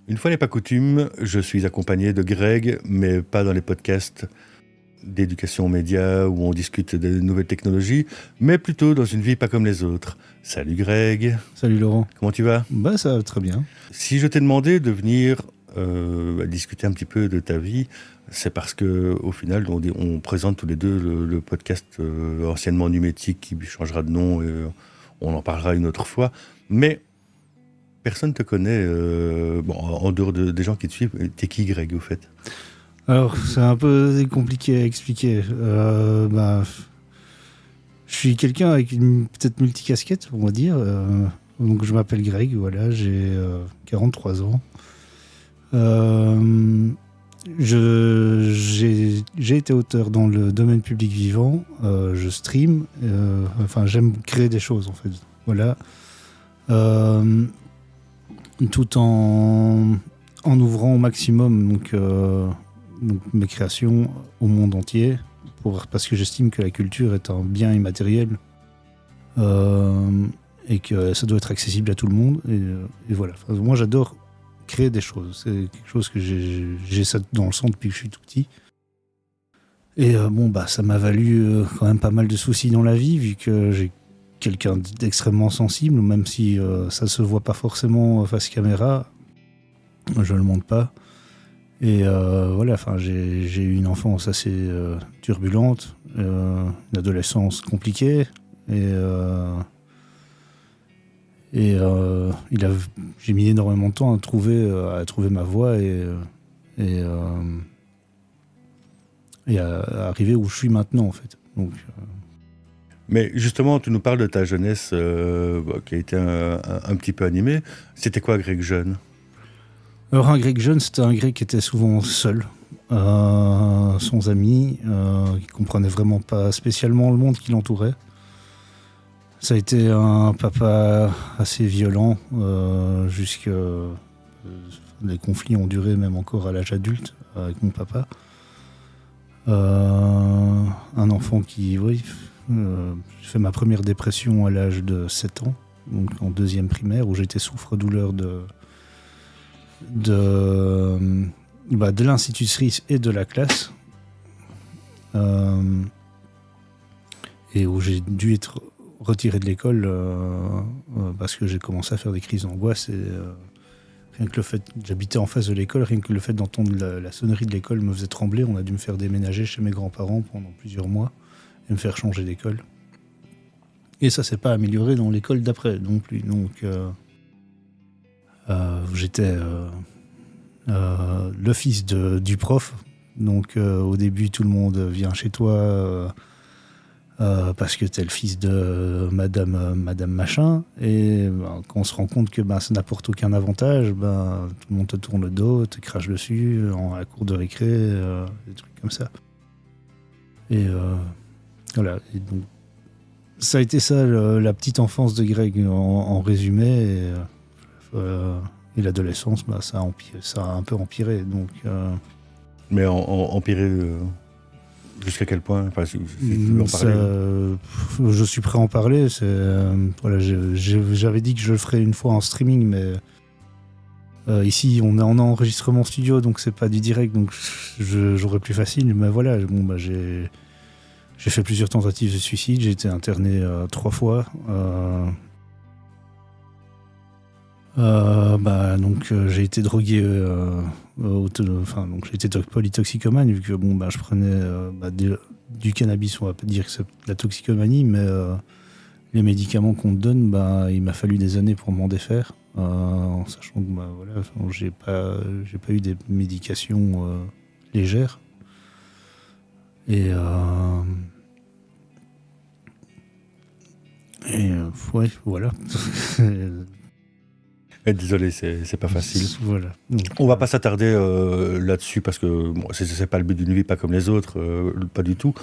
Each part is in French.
Une fois n'est pas coutume, je suis accompagné de Greg, mais pas dans les podcasts d'éducation aux médias où on discute de nouvelles technologies, mais plutôt dans une vie pas comme les autres. Salut Greg. Salut Laurent. Comment tu vas ? Bah ça va très bien. Si je t'ai demandé de venir discuter un petit peu de ta vie, c'est parce que au final, on présente tous les deux le podcast anciennement Numétique qui changera de nom et on en parlera une autre fois. Mais personne ne te connaît, en dehors des gens qui te suivent. T'es qui, Greg, au fait ? Alors, c'est un peu compliqué à expliquer. Je suis quelqu'un avec une peut-être multicasquette, on va dire. Donc, je m'appelle Greg, voilà, j'ai 43 ans. J'ai été auteur dans le domaine public vivant. Je stream. J'aime créer des choses, en fait. Voilà. Tout en ouvrant au maximum donc mes créations au monde entier, parce que j'estime que la culture est un bien immatériel et que ça doit être accessible à tout le monde. Et voilà. Enfin, moi, j'adore créer des choses. C'est quelque chose que j'ai ça dans le sang depuis que je suis tout petit. Et ça m'a valu quand même pas mal de soucis dans la vie, vu que j'ai quelqu'un d'extrêmement sensible, même si ça se voit pas forcément face caméra. Je le montre pas. Et j'ai eu une enfance assez turbulente, une adolescence compliquée, j'ai mis énormément de temps à trouver ma voie et à arriver où je suis maintenant, en fait. Donc, Mais justement, tu nous parles de ta jeunesse qui a été un petit peu animée. C'était quoi, Greg jeune ? Alors, un Greg jeune, c'était un Greg qui était souvent seul, sans amis, qui comprenait vraiment pas spécialement le monde qui l'entourait. Ça a été un papa assez violent, les conflits ont duré même encore à l'âge adulte avec mon papa. Un enfant qui, j'ai fait ma première dépression à l'âge de 7 ans, donc en 2e primaire, où j'étais souffre-douleur de l'institutrice et de la classe, et où j'ai dû être retiré de l'école parce que j'ai commencé à faire des crises d'angoisse, et rien que le fait, j'habitais en face de l'école, rien que le fait d'entendre la sonnerie de l'école me faisait trembler. On a dû me faire déménager chez mes grands-parents pendant plusieurs mois et me faire changer d'école. Et ça s'est pas amélioré dans l'école d'après non plus. Donc j'étais le fils du prof. Donc au début, tout le monde vient chez toi parce que t'es le fils de madame machin. Et quand on se rend compte que ça n'apporte aucun avantage, tout le monde te tourne le dos, te crache dessus à la cour de récré, des trucs comme ça. Et voilà. Et donc, ça a été ça, la petite enfance de Greg en résumé. Et l'adolescence, ça a un peu empiré. Donc, Mais empiré jusqu'à quel point ? Enfin, si tu veux en parler. Je suis prêt à en parler. J'avais dit que je le ferais une fois en streaming, mais ici, on est en enregistrement studio, donc c'est pas du direct, donc j'aurais plus facile. Mais voilà, j'ai fait plusieurs tentatives de suicide, j'ai été interné 3 fois. J'ai été drogué, j'ai été polytoxicomane, vu que je prenais du cannabis, on va pas dire que c'est de la toxicomanie, mais les médicaments qu'on te donne, il m'a fallu des années pour m'en défaire, en sachant que j'ai pas eu des médications légères. Et voilà. Désolé, c'est pas facile. Voilà. On va pas s'attarder là-dessus parce que c'est pas le but d'une vie pas comme les autres, pas du tout.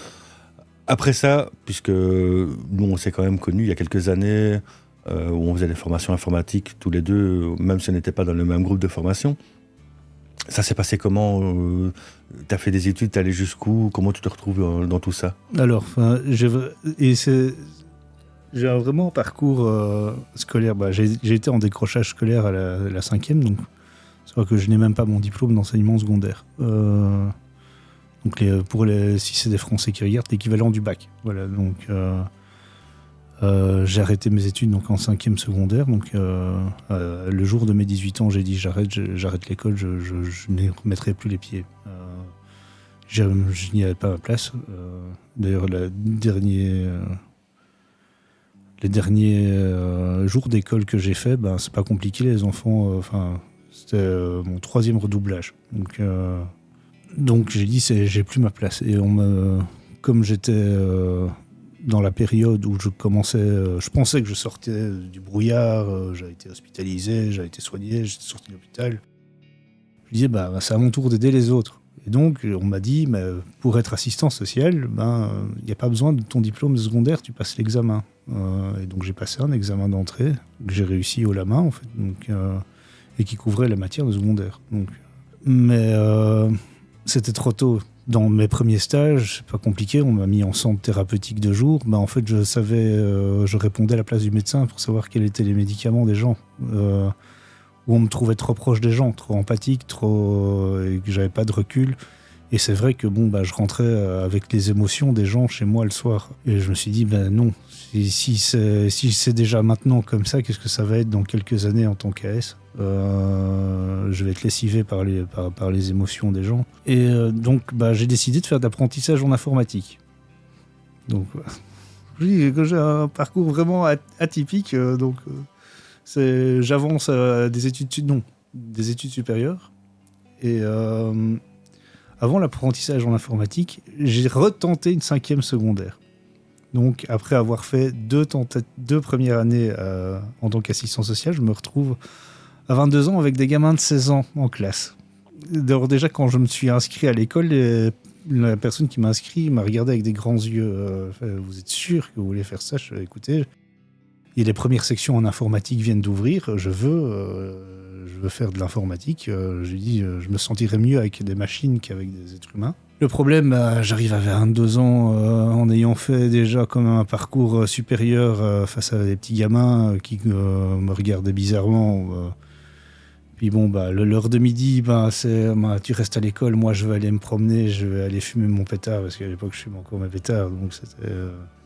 Après ça, puisque nous on s'est quand même connus il y a quelques années, où on faisait des formations informatiques tous les deux, même si on n'était pas dans le même groupe de formation. Ça s'est passé comment ? T'as fait des études, t'es allé jusqu'où ? Comment tu te retrouves dans tout ça ? Alors, j'ai vraiment un parcours scolaire. J'ai été en décrochage scolaire à la 5e, donc C'est vrai que je n'ai même pas mon diplôme d'enseignement secondaire. Donc si c'est des Français qui regardent, l'équivalent du bac. Voilà, donc j'ai arrêté mes études donc, en 5e secondaire. Donc le jour de mes 18 ans, j'ai dit j'arrête l'école, je n'y remettrai plus les pieds. Je n'y avais pas ma place. D'ailleurs, les derniers jours d'école que j'ai fait, c'est pas compliqué, les enfants. C'était mon 3e redoublage. Donc j'ai dit j'ai plus ma place. Et comme j'étais dans la période où je pensais que je sortais du brouillard, j'avais été hospitalisé, j'avais été soigné, j'étais sorti de l'hôpital. Je disais c'est à mon tour d'aider les autres. Et donc on m'a dit pour être assistant social, il n'y a pas besoin de ton diplôme de secondaire, tu passes l'examen. Et donc j'ai passé un examen d'entrée que j'ai réussi haut la main en fait, et qui couvrait la matière de secondaire. Mais c'était trop tôt. Dans mes premiers stages, c'est pas compliqué, on m'a mis en centre thérapeutique de jour. En fait, je savais, je répondais à la place du médecin pour savoir quels étaient les médicaments des gens. Où on me trouvait trop proche des gens, trop empathique, et que j'avais pas de recul. Et c'est vrai que je rentrais avec les émotions des gens chez moi le soir. Et je me suis dit, non, si c'est déjà maintenant comme ça, qu'est-ce que ça va être dans quelques années en tant qu'AS ? Je vais être lessivé par les émotions des gens. Et donc, j'ai décidé de faire de l'apprentissage en informatique. Donc, je dis que j'ai un parcours vraiment atypique. J'avance à des études supérieures. Et avant l'apprentissage en informatique, j'ai retenté une 5e secondaire. Donc, après avoir fait deux premières années en tant qu'assistant social, je me retrouve à 22 ans avec des gamins de 16 ans en classe. D'ailleurs, déjà, quand je me suis inscrit à l'école, la personne qui m'a inscrit m'a regardé avec des grands yeux. Vous êtes sûr que vous voulez faire ça ? Écoutez, et les premières sections en informatique viennent d'ouvrir. Je veux faire de l'informatique. J'ai dit, je me sentirais mieux avec des machines qu'avec des êtres humains. Le problème, j'arrive à 22 ans en ayant fait déjà comme un parcours supérieur face à des petits gamins qui me regardaient bizarrement. Puis l'heure de midi, c'est tu restes à l'école, moi je vais aller me promener, je vais aller fumer mon pétard, parce qu'à l'époque je fumais encore mes pétards. Donc c'était,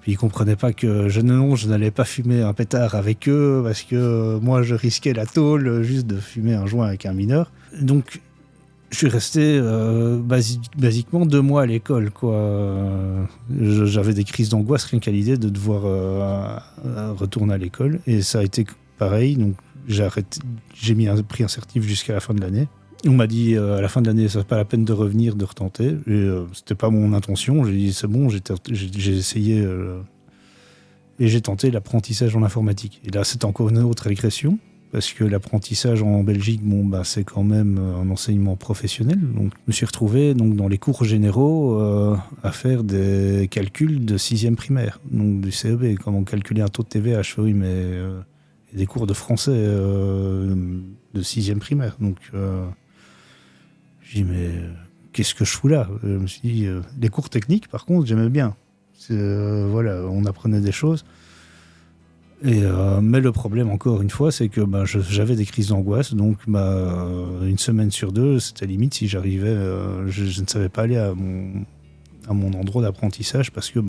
Puis ils comprenaient pas que je n'allais pas fumer un pétard avec eux, parce que moi je risquais la tôle juste de fumer un joint avec un mineur. Donc je suis resté basiquement 2 mois à l'école, quoi. J'avais des crises d'angoisse rien qu'à l'idée de devoir retourner à l'école, et ça a été pareil. Donc j'ai arrêté, pris un certif jusqu'à la fin de l'année. On m'a dit à la fin de l'année, ça n'est pas la peine de revenir, de retenter. Et c'était pas mon intention. J'ai dit c'est bon, j'ai essayé et j'ai tenté l'apprentissage en informatique. Et là, c'était encore une autre régression. Parce que l'apprentissage en Belgique, c'est quand même un enseignement professionnel. Donc, je me suis retrouvé dans les cours généraux à faire des calculs de 6e primaire, donc du CEB, comment calculer un taux de TVH, oui, mais et des cours de français de 6e primaire. Donc, j'ai dit, mais qu'est-ce que je fous là ? Je me suis dit, les cours techniques, par contre, j'aimais bien. Voilà, on apprenait des choses. Mais le problème, encore une fois, c'est que j'avais des crises d'angoisse, donc une semaine sur 2, c'était limite si j'arrivais, je ne savais pas aller à mon endroit d'apprentissage parce que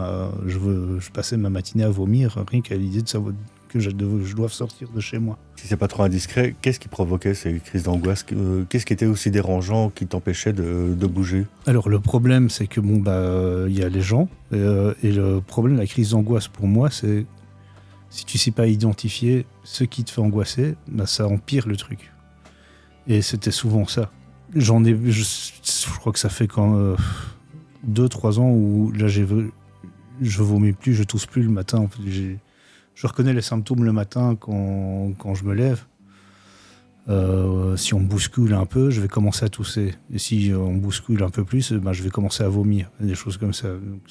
je passais ma matinée à vomir, rien qu'à l'idée de savoir que je dois sortir de chez moi. Si c'est pas trop indiscret, qu'est-ce qui provoquait ces crises d'angoisse ? Qu'est-ce qui était aussi dérangeant, qui t'empêchait de bouger ? Alors le problème, c'est que y a les gens, et le problème de la crise d'angoisse pour moi, c'est si tu ne sais pas identifier ce qui te fait angoisser, ça empire le truc. Et c'était souvent ça. Je crois que ça fait quand 2-3 ans où là je vomis plus, je tousse plus le matin. En fait, je reconnais les symptômes le matin quand je me lève. Si on me bouscule un peu, je vais commencer à tousser. Et si on me bouscule un peu plus, je vais commencer à vomir. Des choses comme ça. Donc,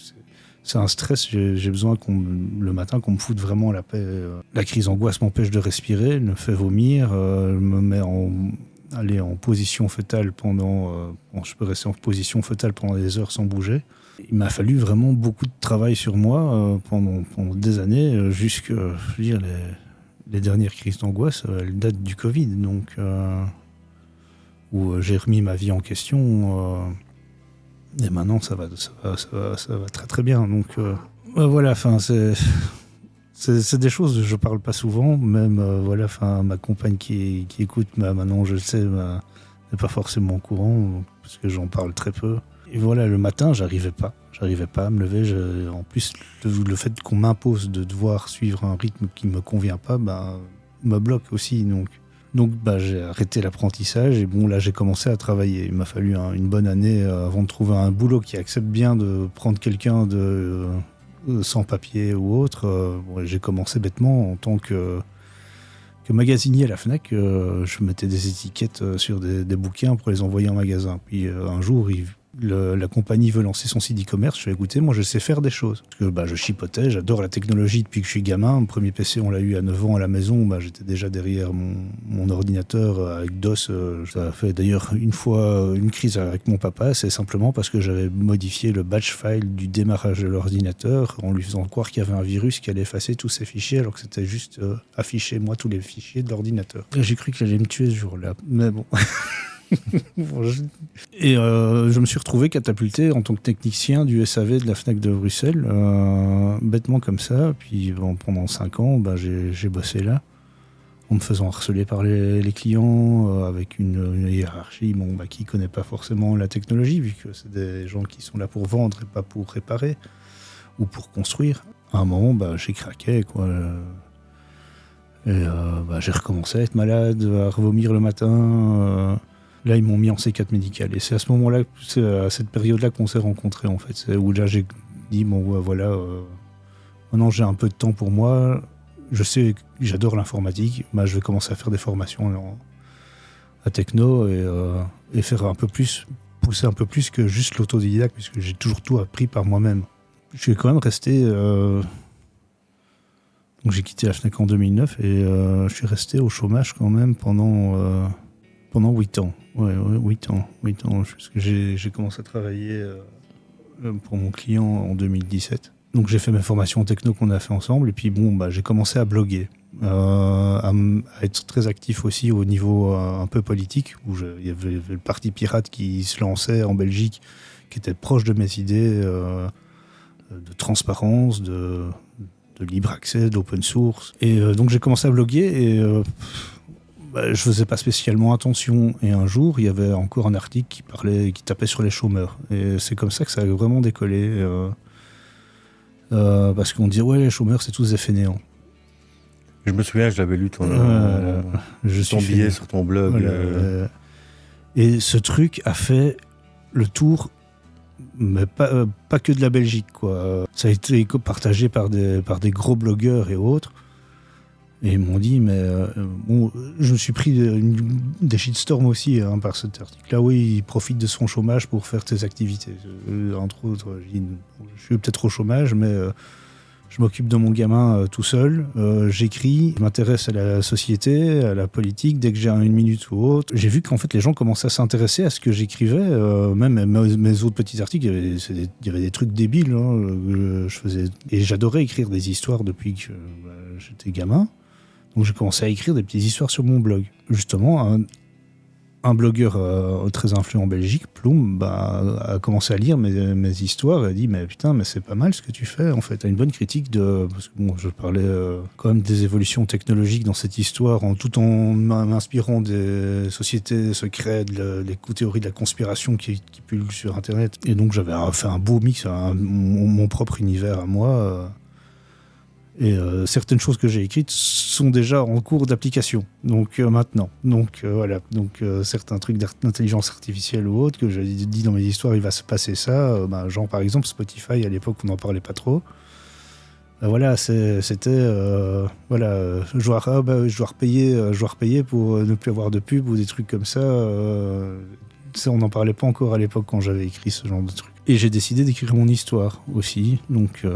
c'est un stress, j'ai besoin le matin qu'on me foute vraiment la paix. La crise d'angoisse m'empêche de respirer, me fait vomir, me met en position fœtale je peux rester en position fœtale pendant des heures sans bouger. Il m'a fallu vraiment beaucoup de travail sur moi pendant des années, jusque, les dernières crises d'angoisse, elles datent du Covid. Donc où j'ai remis ma vie en question. Et maintenant, ça va très très bien. Donc voilà, c'est des choses que je parle pas souvent. Même ma compagne qui écoute, maintenant je le sais, n'est pas forcément au courant parce que j'en parle très peu. Et voilà, le matin, j'arrivais pas à me lever. En plus, le fait qu'on m'impose de devoir suivre un rythme qui me convient pas, me bloque aussi. Donc j'ai arrêté l'apprentissage et bon, là, j'ai commencé à travailler. Il m'a fallu une bonne année avant de trouver un boulot qui accepte bien de prendre quelqu'un sans papier ou autre. J'ai commencé bêtement en tant que magasinier à la Fnac. Je mettais des étiquettes sur des bouquins pour les envoyer en magasin. Puis un jour, la compagnie veut lancer son site e-commerce. Je fais écoutez, moi je sais faire des choses. Parce que je chipotais, j'adore la technologie depuis que je suis gamin. Mon premier PC, on l'a eu à 9 ans à la maison. J'étais déjà derrière mon ordinateur avec DOS. Ça a fait d'ailleurs une fois une crise avec mon papa. C'est simplement parce que j'avais modifié le batch file du démarrage de l'ordinateur en lui faisant croire qu'il y avait un virus qui allait effacer tous ses fichiers alors que c'était juste afficher moi tous les fichiers de l'ordinateur. J'ai cru qu'il allait me tuer ce jour-là. Mais bon... Et je me suis retrouvé catapulté en tant que technicien du SAV de la Fnac de Bruxelles, bêtement comme ça. Puis pendant 5 ans, j'ai bossé là, en me faisant harceler par les clients, avec une hiérarchie qui ne connaît pas forcément la technologie, vu que c'est des gens qui sont là pour vendre et pas pour réparer ou pour construire. À un moment, j'ai craqué, quoi. Et j'ai recommencé à être malade, à revomir le matin. Là, ils m'ont mis en C4 médical. Et c'est à ce moment-là, c'est à cette période-là qu'on s'est rencontrés, en fait. C'est où là, j'ai dit, maintenant j'ai un peu de temps pour moi. Je sais que j'adore l'informatique. Je vais commencer à faire des formations à techno et faire un peu plus, pousser un peu plus que juste l'autodidacte, puisque j'ai toujours tout appris par moi-même. Je suis quand même resté... Donc j'ai quitté la Fnac en 2009 et je suis resté au chômage quand même pendant 8 ans. Ouais, 8 ans. Parce que j'ai commencé à travailler pour mon client en 2017. Donc j'ai fait mes formations en techno qu'on a fait ensemble et puis j'ai commencé à bloguer, à être très actif aussi au niveau un peu politique, où il y avait le parti pirate qui se lançait en Belgique, qui était proche de mes idées de transparence, de libre accès, d'open source. Et donc j'ai commencé à bloguer et je faisais pas spécialement attention. Et un jour, il y avait encore un article qui tapait sur les chômeurs. Et c'est comme ça que ça a vraiment décollé. Parce qu'on dit, ouais, les chômeurs, c'est tous des fainéants. Je me souviens, je l'avais lu ton billet sur ton blog. Voilà, et ce truc a fait le tour, mais pas que de la Belgique, quoi. Ça a été partagé par des gros blogueurs et autres. Et ils m'ont dit, je me suis pris des shitstorms aussi par cet article-là. Oui, il profite de son chômage pour faire ses activités. Entre autres, je suis peut-être au chômage, mais je m'occupe de mon gamin tout seul. J'écris, je m'intéresse à la société, à la politique, dès que j'ai une minute ou autre. J'ai vu qu'en fait, les gens commençaient à s'intéresser à ce que j'écrivais. Même mes autres petits articles, il y avait des trucs débiles que je faisais. Et j'adorais écrire des histoires depuis que j'étais gamin. Donc j'ai commencé à écrire des petites histoires sur mon blog. Justement, un blogueur très influent en Belgique, Ploum, a commencé à lire mes histoires et a dit mais putain, mais c'est pas mal ce que tu fais en fait. T'as une bonne critique parce que je parlais quand même des évolutions technologiques dans cette histoire, tout en m'inspirant des sociétés secrètes, des théories de la conspiration qui pullulent sur Internet. Et donc j'avais fait un beau mix, mon propre univers à moi. Et certaines choses que j'ai écrites sont déjà en cours d'application, donc maintenant. Donc voilà, certains trucs d'intelligence artificielle ou autre que j'ai dit dans mes histoires, il va se passer ça. Genre par exemple Spotify, à l'époque on n'en parlait pas trop. C'était je dois repayer pour ne plus avoir de pub ou des trucs comme ça. On n'en parlait pas encore à l'époque quand j'avais écrit ce genre de trucs. Et j'ai décidé d'écrire mon histoire aussi. Donc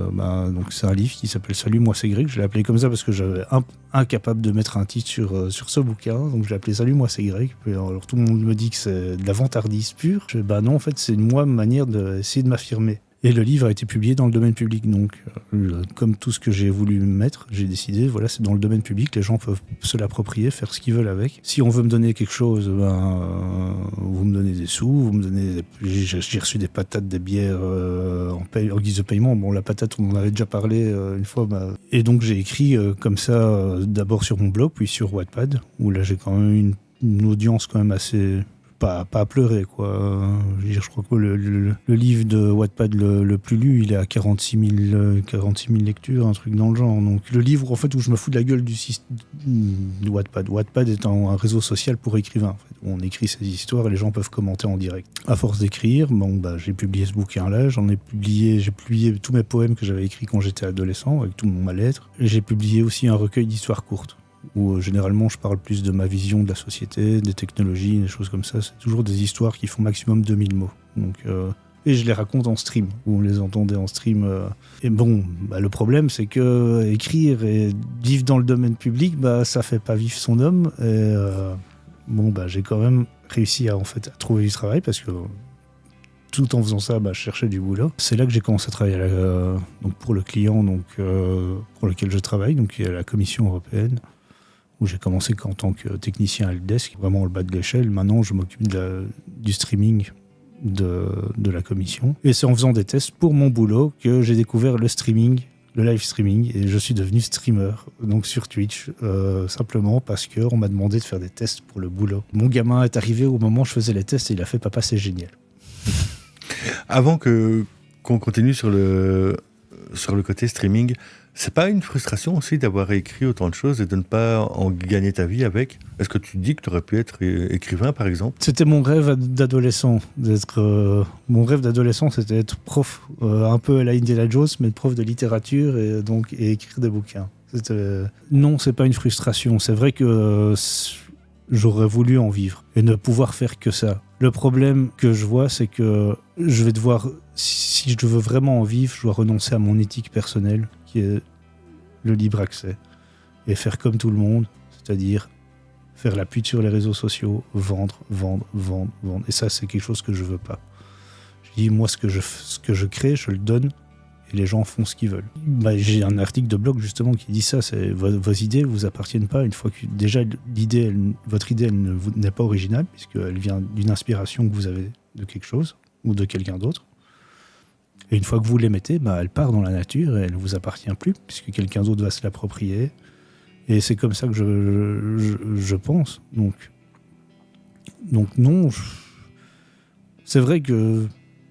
c'est un livre qui s'appelle Salut, moi c'est Greg. Je l'ai appelé comme ça parce que j'avais incapable de mettre un titre sur ce bouquin. Donc je l'ai appelé Salut, moi c'est Greg. Alors tout le monde me dit que c'est de la vantardise pure. Non, en fait c'est une manière d'essayer de m'affirmer. Et le livre a été publié dans le domaine public. Donc, comme tout ce que j'ai voulu mettre, j'ai décidé, voilà, c'est dans le domaine public, les gens peuvent se l'approprier, faire ce qu'ils veulent avec. Si on veut me donner quelque chose, vous me donnez des sous, vous me donnez... J'ai reçu des patates, des bières en guise de paiement. Bon, la patate, on en avait déjà parlé une fois. Et donc, j'ai écrit comme ça, d'abord sur mon blog, puis sur Wattpad, où là, j'ai quand même une audience quand même assez... Pas à pleurer, quoi. Je crois que le livre de Wattpad le plus lu, il est à 46 000 lectures, un truc dans le genre. Donc le livre, en fait, où je me fous de la gueule de Wattpad. Wattpad est un réseau social pour écrivains, en fait, où on écrit ses histoires et les gens peuvent commenter en direct. À force d'écrire, j'ai publié ce bouquin-là, j'ai publié tous mes poèmes que j'avais écrits quand j'étais adolescent, avec tout mon mal-être. Et j'ai publié aussi un recueil d'histoires courtes, où généralement je parle plus de ma vision de la société, des technologies, des choses comme ça. C'est toujours des histoires qui font maximum 2000 mots. Donc, et je les raconte en stream, où on les entendait en stream. Et bon, le problème, c'est que écrire et vivre dans le domaine public, ça fait pas vivre son homme. Et j'ai quand même réussi à trouver du travail, parce que tout en faisant ça, je cherchais du boulot. C'est là que j'ai commencé à travailler donc pour le client pour lequel je travaille, donc il y a la Commission européenne, où j'ai commencé en tant que technicien helpdesk, vraiment le bas de l'échelle. Maintenant, je m'occupe du streaming de la commission. Et c'est en faisant des tests pour mon boulot que j'ai découvert le streaming, le live streaming, et je suis devenu streamer, donc sur Twitch, simplement parce qu'on m'a demandé de faire des tests pour le boulot. Mon gamin est arrivé au moment où je faisais les tests et il a fait « Papa, c'est génial ». Avant qu'on continue sur le côté streaming, c'est pas une frustration aussi d'avoir écrit autant de choses et de ne pas en gagner ta vie avec? Est-ce que tu dis que tu aurais pu être écrivain, par exemple? C'était mon rêve d'adolescent. Mon rêve d'adolescent, c'était être prof, un peu à la Indiana Jones, mais prof de littérature et écrire des bouquins. Non, c'est pas une frustration. C'est vrai que j'aurais voulu en vivre et ne pouvoir faire que ça. Le problème que je vois, c'est que je vais devoir, si je veux vraiment en vivre, je dois renoncer à mon éthique personnelle, qui est le libre accès, et faire comme tout le monde, c'est-à-dire faire la pute sur les réseaux sociaux, vendre. Et ça, c'est quelque chose que je veux pas. Je dis, moi, ce que je crée, je le donne, et les gens font ce qu'ils veulent. J'ai un article de blog, justement, qui dit ça, c'est vos idées ne vous appartiennent pas, une fois que, déjà, votre idée, elle n'est pas originale, puisqu'elle vient d'une inspiration que vous avez de quelque chose, ou de quelqu'un d'autre. Et une fois que vous l'émettez, elle part dans la nature et elle ne vous appartient plus, puisque quelqu'un d'autre va se l'approprier. Et c'est comme ça que je pense. Donc non, c'est vrai que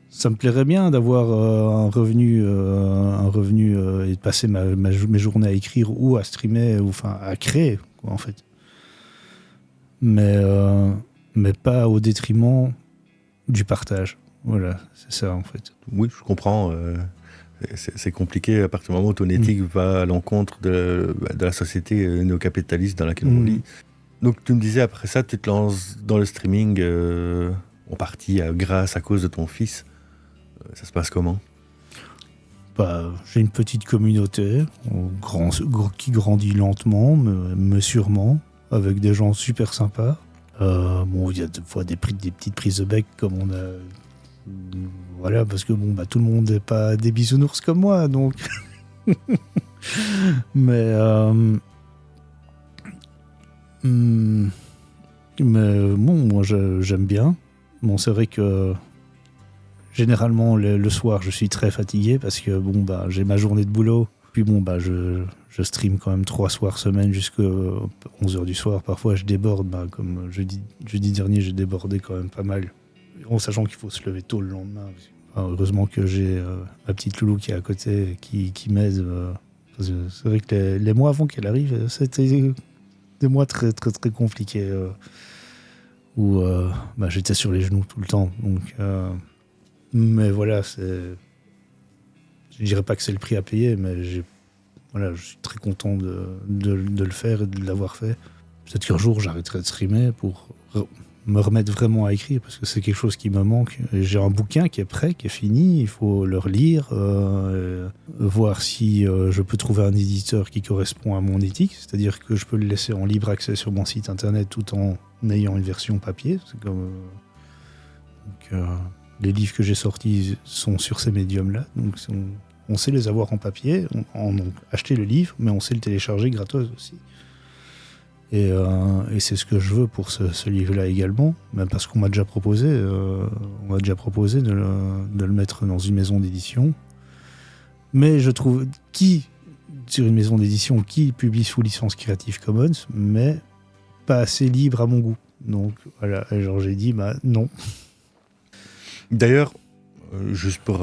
ça me plairait bien d'avoir un revenu et de passer mes journées à écrire ou à streamer, ou à créer, quoi, en fait. Mais pas au détriment du partage. Voilà, c'est ça, en fait. Oui, je comprends. C'est compliqué à partir du moment où ton éthique va à l'encontre de la société néo-capitaliste dans laquelle on vit. Donc, tu me disais, après ça, tu te lances dans le streaming en partie grâce à cause de ton fils. Ça se passe comment? J'ai une petite communauté qui grandit lentement, mais sûrement, avec des gens super sympas. Il y a des fois des petites prises de bec, comme on a... Voilà, parce que tout le monde n'est pas des bisounours comme moi, donc... mais moi j'aime bien. Bon, c'est vrai que généralement le soir je suis très fatigué parce que j'ai ma journée de boulot. Puis je stream quand même 3 soirs semaine jusqu'à 11h du soir. Parfois je déborde, comme jeudi dernier j'ai débordé quand même pas mal. En sachant qu'il faut se lever tôt le lendemain. Heureusement que j'ai ma petite loulou qui est à côté, qui m'aide. C'est vrai que les mois avant qu'elle arrive, c'était des mois très, très, très compliqués. Où j'étais sur les genoux tout le temps. Donc, mais voilà, je dirais pas que c'est le prix à payer, mais je suis très content de le faire et de l'avoir fait. Peut-être qu'un jour, j'arrêterai de streamer pour me remettre vraiment à écrire, parce que c'est quelque chose qui me manque. Et j'ai un bouquin qui est prêt, qui est fini, il faut le relire, voir si je peux trouver un éditeur qui correspond à mon éthique, c'est-à-dire que je peux le laisser en libre accès sur mon site internet tout en ayant une version papier. C'est comme... les livres que j'ai sortis sont sur ces médiums-là. Donc on sait les avoir en papier, on a acheté le livre, mais on sait le télécharger gratos aussi. Et c'est ce que je veux pour ce livre-là également, même parce qu'on m'a déjà proposé, de le mettre dans une maison d'édition. Mais je trouve sur une maison d'édition qui publie sous licence Creative Commons, mais pas assez libre à mon goût. Donc voilà, genre j'ai dit non. D'ailleurs, juste pour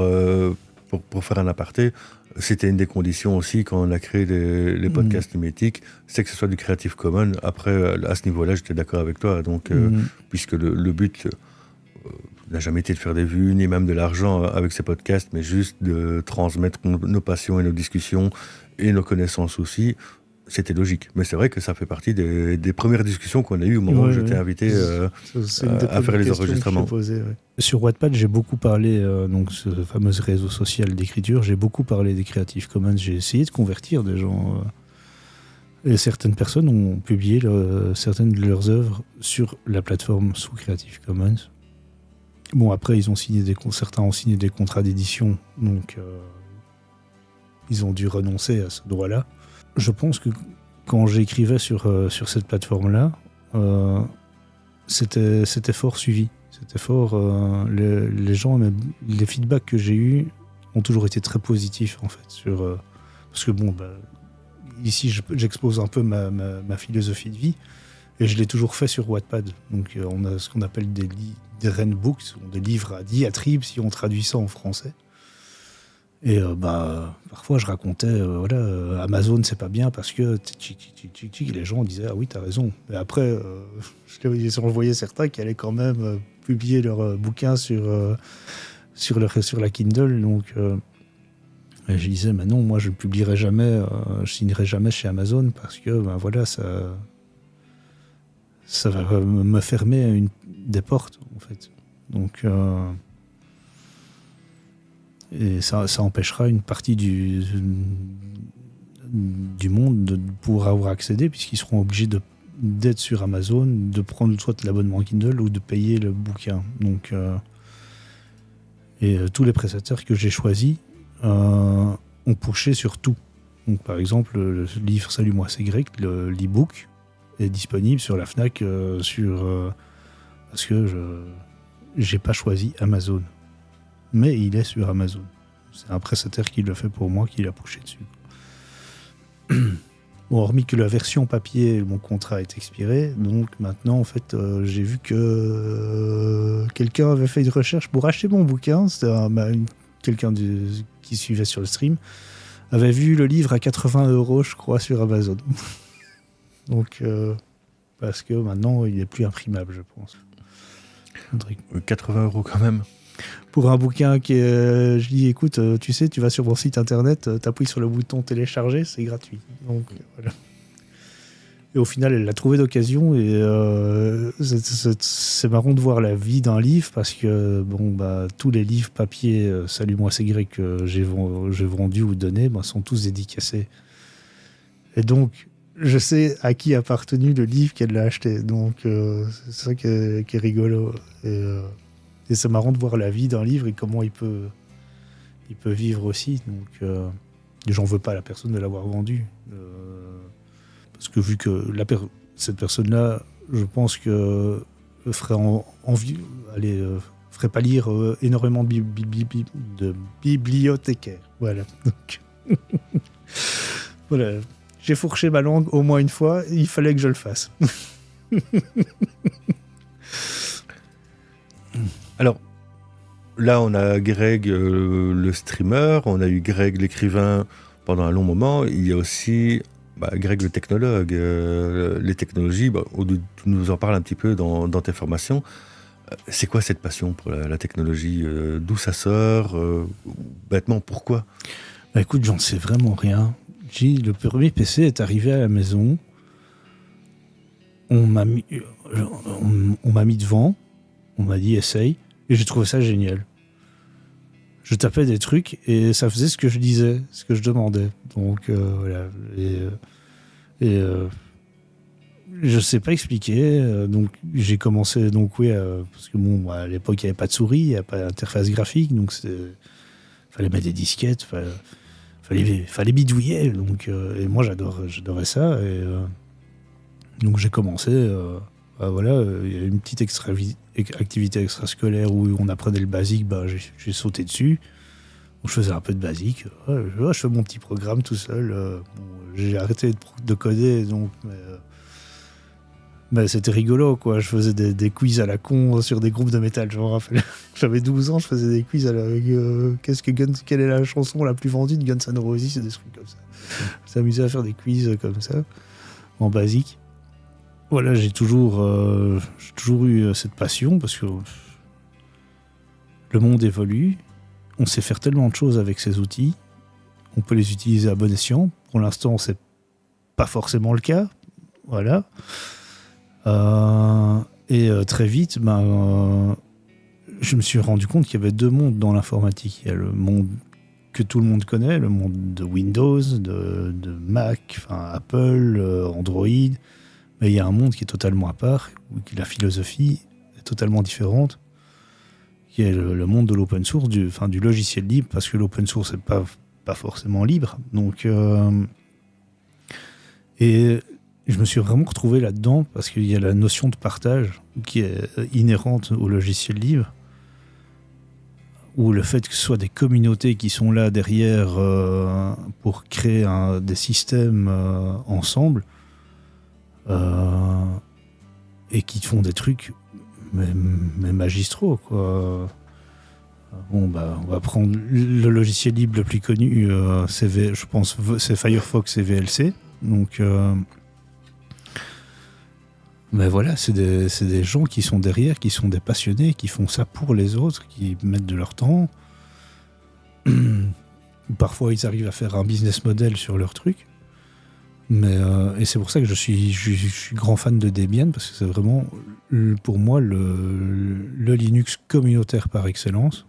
faire un aparté, c'était une des conditions aussi quand on a créé les podcasts Numétiques, c'est que ce soit du Creative Commons. Après, à ce niveau-là, j'étais d'accord avec toi. Donc, puisque le but n'a jamais été de faire des vues, ni même de l'argent avec ces podcasts, mais juste de transmettre nos passions et nos discussions et nos connaissances aussi, c'était logique. Mais c'est vrai que ça fait partie des premières discussions qu'on a eues au moment où j'étais invité à faire les enregistrements. Sur Wattpad, j'ai beaucoup parlé, donc ce fameux réseau social d'écriture, j'ai beaucoup parlé des Creative Commons, j'ai essayé de convertir des gens. Et certaines personnes ont publié certaines de leurs œuvres sur la plateforme sous Creative Commons. Bon, après, certains ont signé des contrats d'édition, donc ils ont dû renoncer à ce droit-là. Je pense que quand j'écrivais sur cette plateforme-là, c'était fort suivi. C'était fort. Les gens, même les feedbacks que j'ai eus ont toujours été très positifs en fait. Parce que ici j'expose un peu ma philosophie de vie et je l'ai toujours fait sur Wattpad. Donc on a ce qu'on appelle des Renbooks, des livres à diatribes si on traduit ça en français. Et parfois je racontais Amazon c'est pas bien parce que les gens disaient ah oui t'as raison. Et après je voyais certains qui allaient quand même publier leurs bouquins sur la Kindle, donc et je disais mais non, moi je ne publierai jamais, je signerai jamais chez Amazon parce que ça va me fermer des portes en fait. Donc et ça empêchera une partie du monde de pouvoir avoir accédé, puisqu'ils seront obligés d'être sur Amazon, de prendre soit l'abonnement Kindle ou de payer le bouquin. Donc, tous les prestataires que j'ai choisis ont pushé sur tout. Donc, par exemple, le livre Salut-moi c'est grec, l'e-book est disponible sur la Fnac parce que j'ai pas choisi Amazon. Mais il est sur Amazon. C'est un prestataire qui le fait pour moi, qui l'a pushé dessus. Bon, hormis que la version papier, mon contrat est expiré, donc maintenant, en fait, j'ai vu que quelqu'un avait fait une recherche pour acheter mon bouquin. C'était quelqu'un qui suivait sur le stream, avait vu le livre à 80 €, je crois, sur Amazon. Donc, parce que maintenant, il n'est plus imprimable, je pense. 80 € quand même. Pour un bouquin je dis écoute, tu sais, tu vas sur mon site internet, t'appuies sur le bouton télécharger, c'est gratuit. Donc voilà. Et au final, elle l'a trouvé d'occasion et c'est marrant de voir la vie d'un livre parce que tous les livres papier Salut-moi c'est grec que j'ai vendus ou donnés sont tous dédicacés. Et donc je sais à qui a appartenu le livre qu'elle a acheté. Donc c'est ça qui est rigolo. Et c'est marrant de voir la vie d'un livre et comment il peut vivre aussi. Donc, j'en veux pas à la personne de l'avoir vendu. Parce que vu que cette personne-là, je pense que ferait ferait pas lire énormément de bibliothécaires. Voilà. Donc, voilà. J'ai fourché ma langue au moins une fois. Il fallait que je le fasse. Alors, là, on a Greg, le streamer, on a eu Greg, l'écrivain, pendant un long moment. Il y a aussi Greg, le technologue. Les technologies, tu nous en parles un petit peu dans tes formations. C'est quoi cette passion pour la technologie ? D'où ça sort ? Bêtement, pourquoi ? Écoute, j'en sais vraiment rien. Le premier PC est arrivé à la maison. On m'a mis devant. On m'a dit essaye. Et j'ai trouvé ça génial. Je tapais des trucs et ça faisait ce que je disais, ce que je demandais. Donc voilà. Je sais pas expliquer. Donc j'ai commencé parce que bon, à l'époque il n'y avait pas de souris, il n'y avait pas d'interface graphique, donc fallait mettre des disquettes, fallait bidouiller. Donc et moi j'adorais ça. Et donc j'ai commencé. Voilà, il y a une petite activité extrascolaire où on apprenait le basique. J'ai sauté dessus. Donc, je faisais un peu de basique. Je fais mon petit programme tout seul. J'ai arrêté de coder, donc. Mais c'était rigolo, quoi. Je faisais des quiz à la con sur des groupes de métal, je me rappelle. J'avais 12 ans, je faisais des quiz quelle est la chanson la plus vendue de Guns N' Roses et des trucs comme ça. Je m'amusais à faire des quiz comme ça, en basique. Voilà, j'ai toujours eu cette passion parce que le monde évolue. On sait faire tellement de choses avec ces outils. On peut les utiliser à bon escient. Pour l'instant, c'est pas forcément le cas. Voilà. Très vite, je me suis rendu compte qu'il y avait deux mondes dans l'informatique. Il y a le monde que tout le monde connaît, le monde de Windows, de Mac, enfin Apple, Android. Mais il y a un monde qui est totalement à part, où la philosophie est totalement différente, qui est le monde de l'open source, du logiciel libre, parce que l'open source n'est pas forcément libre. Donc, et je me suis vraiment retrouvé là-dedans, parce qu'il y a la notion de partage qui est inhérente au logiciel libre, ou le fait que ce soit des communautés qui sont là derrière pour créer des systèmes ensemble, et qui font des trucs mais magistraux, quoi. Bon, on va prendre le logiciel libre le plus connu, je pense c'est Firefox et VLC. Donc mais voilà, c'est des gens qui sont derrière, qui sont des passionnés, qui font ça pour les autres, qui mettent de leur temps. Parfois ils arrivent à faire un business model sur leur truc. Et c'est pour ça que je suis grand fan de Debian, parce que c'est vraiment, pour moi, le Linux communautaire par excellence,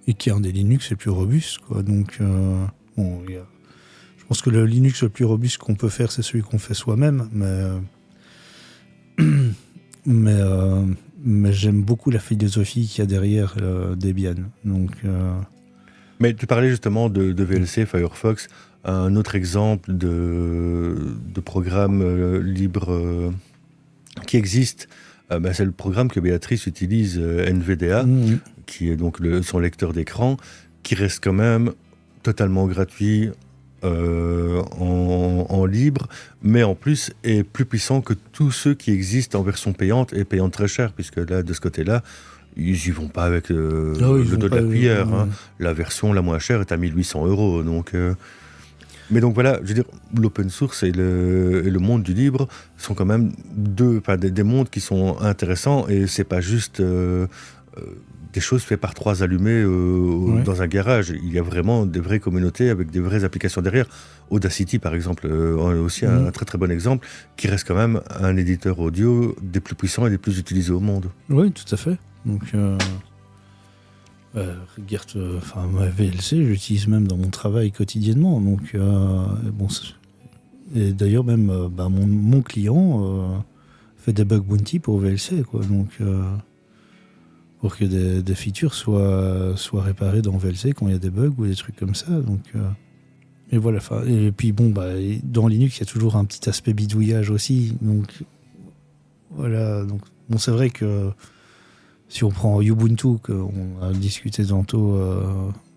et qui est un des Linux les plus robustes, quoi. Donc, je pense que le Linux le plus robuste qu'on peut faire, c'est celui qu'on fait soi-même, mais j'aime beaucoup la philosophie qu'il y a derrière Debian. Donc, Mais tu parlais justement de VLC, Firefox. Un autre exemple de programme libre qui existe, c'est le programme que Béatrice utilise, NVDA, qui est donc son lecteur d'écran, qui reste quand même totalement gratuit en libre, mais en plus est plus puissant que tous ceux qui existent en version payante, et payante très cher, puisque là, de ce côté-là, ils n'y vont pas avec le dos de la cuillère. Hein. La version la moins chère est à 1 800 €. Donc, mais donc voilà, je veux dire, l'open source et le monde du libre sont quand même des mondes qui sont intéressants, et c'est pas juste des choses faites par 3 allumés dans un garage. Il y a vraiment des vraies communautés avec des vraies applications derrière. Audacity, par exemple, aussi un très très bon exemple, qui reste quand même un éditeur audio des plus puissants et des plus utilisés au monde. Oui, tout à fait. Donc, regarde, ma VLC, j'utilise même dans mon travail quotidiennement. Donc, et d'ailleurs, même mon client fait des bug bounty pour VLC, quoi. Donc, pour que des features soient réparées dans VLC quand il y a des bugs ou des trucs comme ça. Donc, et voilà. Et puis, dans Linux, il y a toujours un petit aspect bidouillage aussi. Donc, voilà. Donc, c'est vrai que si on prend Ubuntu, qu'on a discuté tantôt,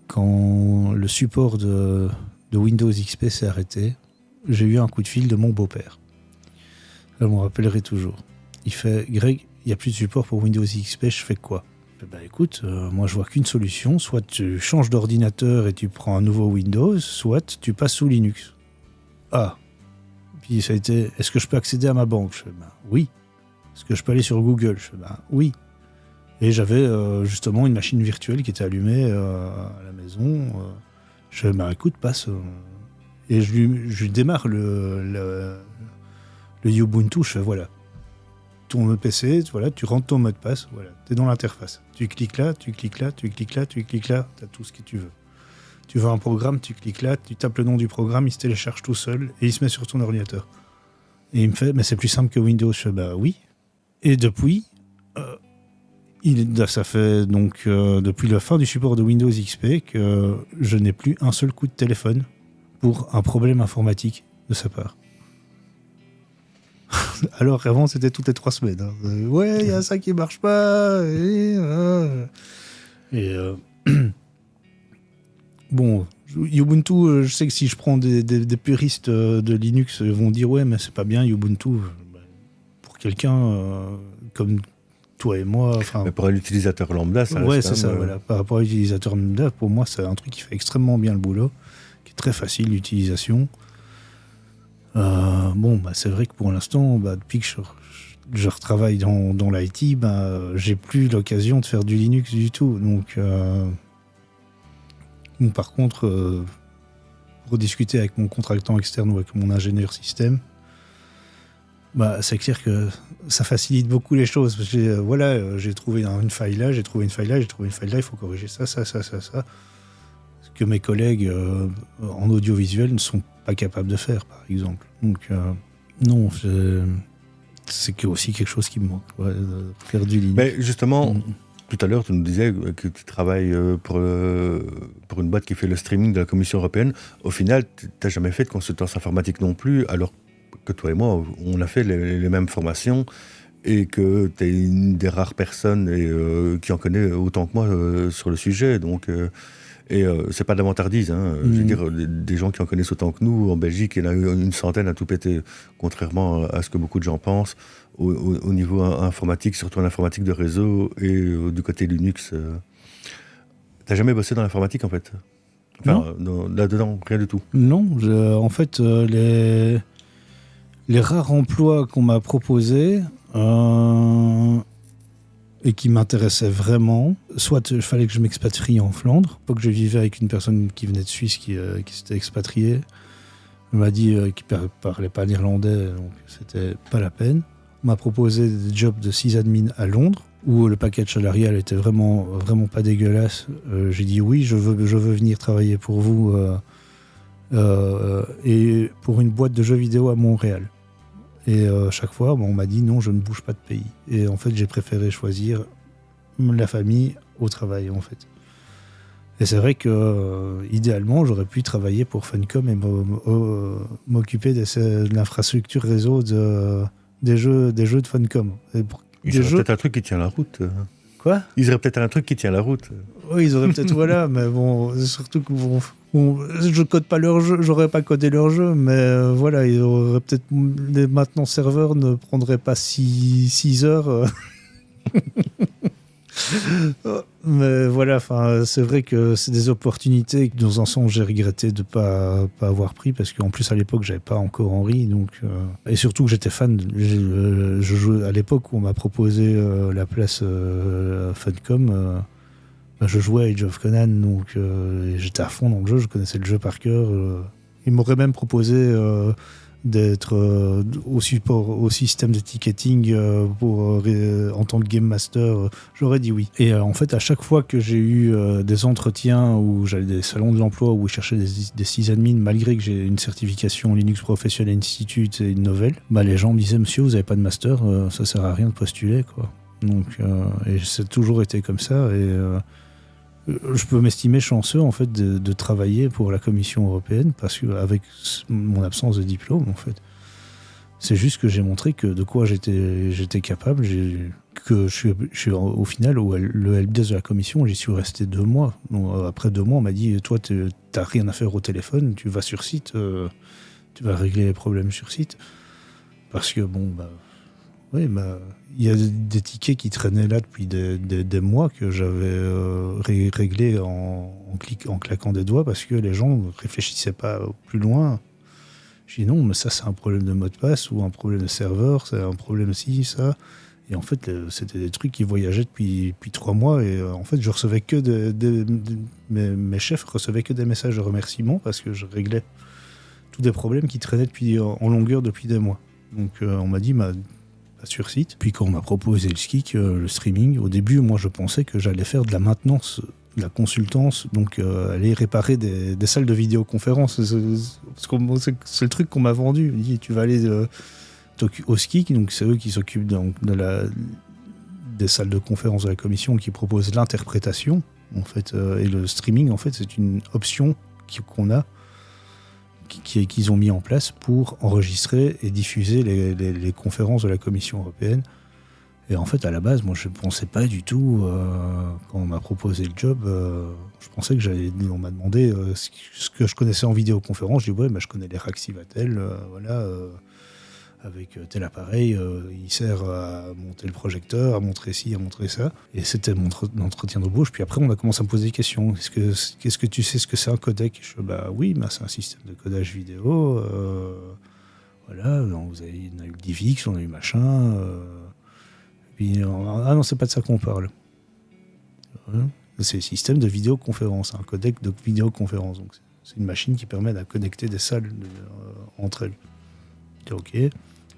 quand le support de Windows XP s'est arrêté, j'ai eu un coup de fil de mon beau-père. Je m'en rappellerai toujours. Il fait « Greg, il n'y a plus de support pour Windows XP, je fais quoi ?» Écoute, moi je vois qu'une solution, soit tu changes d'ordinateur et tu prends un nouveau Windows, soit tu passes sous Linux. Ah. Puis ça a été, est-ce que je peux accéder à ma banque? Je fais oui. Est-ce que je peux aller sur Google? Je fais oui. Et j'avais justement une machine virtuelle qui était allumée à la maison. Je fais écoute, passe. Et je lui démarre le Ubuntu. Je fais voilà. Ton PC, voilà, tu rentres ton mot de passe, voilà, tu es dans l'interface. Tu cliques là, tu cliques là, tu cliques là, tu cliques là, tu as tout ce que tu veux. Tu veux un programme, tu cliques là, tu tapes le nom du programme, il se télécharge tout seul et il se met sur ton ordinateur. Et il me fait, mais c'est plus simple que Windows. Je fais, bah oui. Et depuis, ça fait donc depuis la fin du support de Windows XP que je n'ai plus un seul coup de téléphone pour un problème informatique de sa part. Alors qu'avant, c'était toutes les 3 semaines. Hein. Ouais, il y a ça qui marche pas. Bon, Ubuntu, je sais que si je prends des puristes de Linux, ils vont dire ouais, mais c'est pas bien Ubuntu. Pour quelqu'un comme toi et moi, mais pour l'utilisateur lambda, ça reste c'est ça. Voilà. Par rapport à l'utilisateur lambda, pour moi, c'est un truc qui fait extrêmement bien le boulot, qui est très facile d'utilisation. C'est vrai que pour l'instant, depuis que je retravaille dans l'IT, j'ai plus l'occasion de faire du Linux du tout. Donc, par contre, rediscuter avec mon contractant externe ou avec mon ingénieur système, c'est clair que ça facilite beaucoup les choses. Parce que, j'ai trouvé une faille là, j'ai trouvé une faille là, il faut corriger ça. Ce que mes collègues en audiovisuel ne sont pas capables de faire, par exemple. Donc, non, c'est aussi quelque chose qui me manque, de faire du Linux. Mais justement, tout à l'heure, tu nous disais que tu travailles pour une boîte qui fait le streaming de la Commission européenne. Au final, tu n'as jamais fait de consultance informatique non plus, alors que toi et moi, on a fait les mêmes formations et que tu es une des rares personnes qui en connaît autant que moi sur le sujet. Donc, c'est pas de la vantardise. Hein. Je veux dire, des gens qui en connaissent autant que nous, en Belgique, il y en a une centaine à tout péter, contrairement à ce que beaucoup de gens pensent. Au niveau informatique, surtout en informatique de réseau et du côté Linux. T'as jamais bossé dans l'informatique, en fait? Enfin, là-dedans, rien du tout. Non, en fait, les rares emplois qu'on m'a proposés et qui m'intéressaient vraiment, soit il fallait que je m'expatrie en Flandre, pas que je vivais avec une personne qui venait de Suisse, qui s'était expatriée. Elle m'a dit qu'il ne parlait pas néerlandais, donc c'était pas la peine. On m'a proposé des jobs de sysadmin à Londres, où le package salarial était vraiment, vraiment pas dégueulasse. J'ai dit oui, je veux venir travailler pour vous et pour une boîte de jeux vidéo à Montréal. Et chaque fois, on m'a dit non, je ne bouge pas de pays. Et en fait, j'ai préféré choisir la famille au travail, en fait. Et c'est vrai que, idéalement, j'aurais pu travailler pour Funcom et m'occuper de l'infrastructure réseau des jeux de Funcom. Ils auraient peut-être un truc qui tient la route. Quoi ? Ils auraient peut-être un truc qui tient la route. Oui, ils auraient peut-être, voilà, mais bon, surtout que je code pas leur jeu, j'aurais pas codé leur jeu, mais voilà, ils auraient peut-être, les maintenance serveurs ne prendraient pas 6 heures. Mais voilà, c'est vrai que c'est des opportunités que dans un sens j'ai regretté de pas avoir pris, parce qu'en plus à l'époque j'avais pas encore Henri, donc et surtout que j'étais fan. Je jouais à l'époque où on m'a proposé la place Funcom. Je jouais à Age of Conan, donc j'étais à fond dans le jeu, je connaissais le jeu par cœur. Il m'aurait même proposé d'être au support, au système de ticketing en tant que game master. J'aurais dit oui. Et en fait, à chaque fois que j'ai eu des entretiens où j'allais des salons de l'emploi où ils cherchaient des sysadmins, malgré que j'ai une certification Linux Professional Institute et une nouvelle, les gens me disaient monsieur, vous n'avez pas de master, ça sert à rien de postuler, quoi. Donc, et ça a toujours été comme ça. Et je peux m'estimer chanceux en fait de travailler pour la Commission européenne, parce que avec mon absence de diplôme, en fait, c'est juste que j'ai montré que de quoi j'étais capable, que je suis au final le helpdesk de la Commission, j'y suis resté 2 mois. Donc, après 2 mois, on m'a dit toi t'as rien à faire au téléphone, tu vas sur site, tu vas régler les problèmes sur site, parce que oui, il y a des tickets qui traînaient là depuis des mois que j'avais réglés en claquant des doigts, parce que les gens ne réfléchissaient pas plus loin. J'ai dit non, mais ça c'est un problème de mot de passe ou un problème de serveur, c'est un problème ci, ça. Et en fait, c'était des trucs qui voyageaient depuis 3 mois, et en fait, je recevais que mes chefs recevaient que des messages de remerciement, parce que je réglais tous des problèmes qui traînaient en longueur depuis des mois. Donc on m'a dit sur site. Puis quand on m'a proposé le SKIC, le streaming, au début, moi, je pensais que j'allais faire de la maintenance, de la consultance, donc aller réparer des salles de vidéoconférence. C'est le truc qu'on m'a vendu. Il dit, tu vas aller OSCIC, donc c'est eux qui s'occupent donc des salles de conférence de la commission, qui proposent l'interprétation, en fait, et le streaming, en fait, c'est une option qu'on a, qu'ils ont mis en place pour enregistrer et diffuser les conférences de la Commission européenne. Et en fait, à la base, moi, je ne pensais pas du tout, quand on m'a proposé le job, je pensais on m'a demandé ce que je connaissais en vidéoconférence. Je dis, ouais, je connais les racks Civatel, voilà, avec tel appareil, il sert à monter le projecteur, à montrer ci, à montrer ça. Et c'était mon entretien d'embauche. Puis après, on a commencé à me poser des questions. Qu'est-ce que tu sais ce que c'est un codec? Je dis, oui, c'est un système de codage vidéo. Voilà, on a eu le DivX, on a eu machin. Puis, non, c'est pas de ça qu'on parle. C'est le système de vidéoconférence, un codec de vidéoconférence. Donc, c'est une machine qui permet de connecter des salles entre elles. Je dis, ok.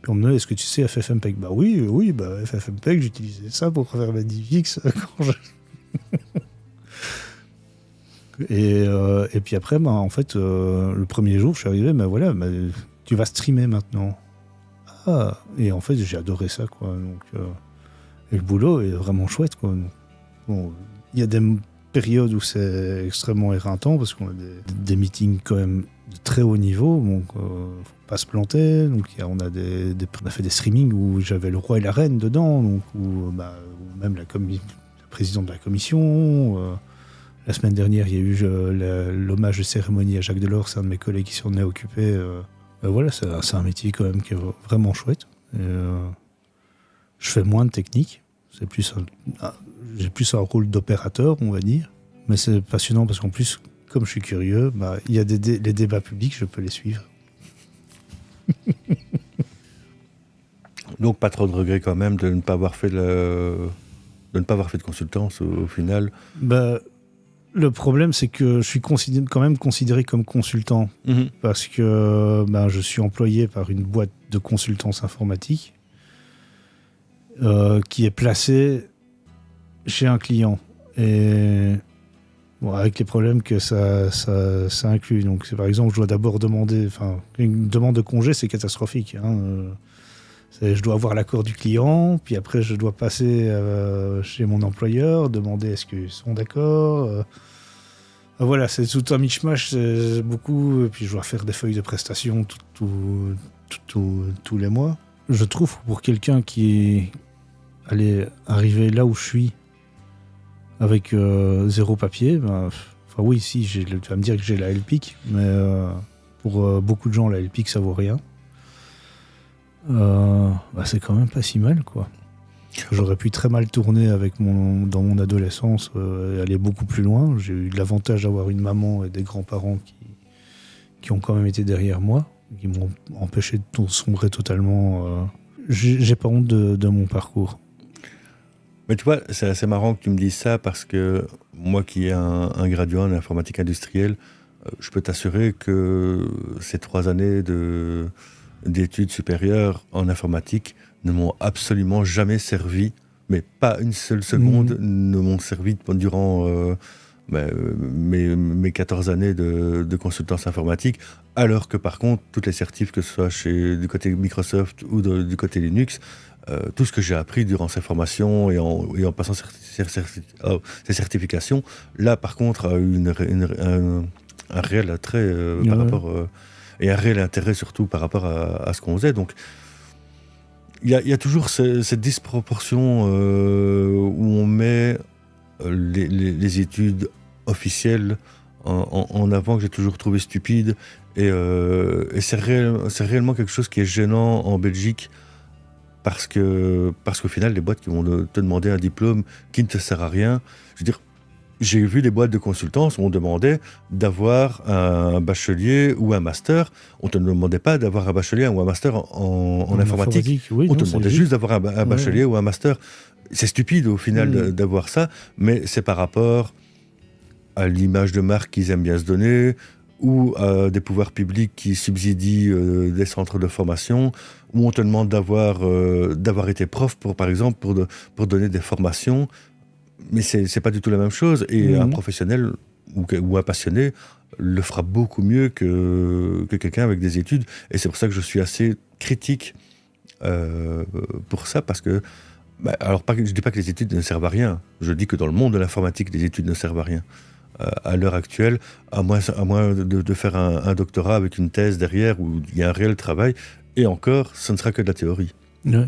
Puis on me demande, est-ce que tu sais FFmpeg? Oui, FFmpeg, j'utilisais ça pour faire ma DivX quand je... et puis après, en fait, le premier jour, je suis arrivé, tu vas streamer maintenant. Ah, et en fait, j'ai adoré ça, quoi. Donc, et le boulot est vraiment chouette, quoi. Bon, il y a des périodes où c'est extrêmement éreintant parce qu'on a des meetings quand même de très haut niveau, donc faut pas se planter. Donc on a fait des streamings où j'avais le roi et la reine dedans, donc ou même la présidente de la commission. La semaine dernière, il y a eu l'hommage de cérémonie à Jacques Delors, c'est un de mes collègues qui s'en est occupé. Voilà, c'est un métier quand même qui est vraiment chouette. Je fais moins de technique, j'ai plus un rôle d'opérateur, on va dire. Mais c'est passionnant parce qu'en plus, comme je suis curieux, il y a les débats publics, je peux les suivre. Donc pas trop de regrets quand même de ne pas avoir fait de consultance au final. Le problème, c'est que je suis quand même considéré comme consultant parce que je suis employé par une boîte de consultance informatique qui est placée chez un client. Et avec les problèmes que ça inclut. Donc, par exemple, je dois d'abord demander... une demande de congé, c'est catastrophique. Je dois avoir l'accord du client, puis après, je dois passer chez mon employeur, demander est-ce qu'ils sont d'accord. Voilà, c'est tout un mishmash, c'est beaucoup. Et puis, je dois faire des feuilles de prestation tous les mois. Je trouve que pour quelqu'un qui est arrivé là où je suis, avec zéro papier, oui, si, tu vas me dire que j'ai la LPIC, mais pour beaucoup de gens, la LPIC, ça vaut rien. C'est quand même pas si mal, quoi. J'aurais pu très mal tourner dans mon adolescence et aller beaucoup plus loin. J'ai eu l'avantage d'avoir une maman et des grands-parents qui ont quand même été derrière moi, qui m'ont empêché de sombrer totalement. J'ai pas honte de mon parcours. Mais tu vois, c'est assez marrant que tu me dises ça parce que moi qui ai un graduat en informatique industrielle, je peux t'assurer que ces 3 années d'études supérieures en informatique ne m'ont absolument jamais servi, mais pas une seule seconde ne m'ont servi durant mes 14 années de consultance informatique, alors que par contre, toutes les certifs, que ce soit du côté Microsoft ou du côté Linux, tout ce que j'ai appris durant ces formations et en passant ces certifications, là par contre a eu un réel attrait par rapport et un réel intérêt surtout par rapport à ce qu'on faisait. Donc il y a toujours cette disproportion où on met les études officielles en avant, que j'ai toujours trouvé stupide, et c'est réellement quelque chose qui est gênant en Belgique. Parce qu'au final, les boîtes qui vont te demander un diplôme qui ne te sert à rien, je veux dire, j'ai vu des boîtes de consultance où on demandait d'avoir un bachelier ou un master. On ne te demandait pas d'avoir un bachelier ou un master en informatique. Oui, on te demandait juste d'avoir un bachelier ou un master. C'est stupide au final d'avoir ça, mais c'est par rapport à l'image de marque qu'ils aiment bien se donner, ou à des pouvoirs publics qui subsidient des centres de formation, où on te demande d'avoir été prof, par exemple, pour donner des formations. Mais c'est pas du tout la même chose. Et un professionnel ou un passionné le fera beaucoup mieux que quelqu'un avec des études. Et c'est pour ça que je suis assez critique pour ça, parce que alors, je ne dis pas que les études ne servent à rien. Je dis que dans le monde de l'informatique, les études ne servent à rien. À l'heure actuelle, à moins de faire un doctorat avec une thèse derrière où il y a un réel travail, et encore, ce ne sera que de la théorie. Ouais.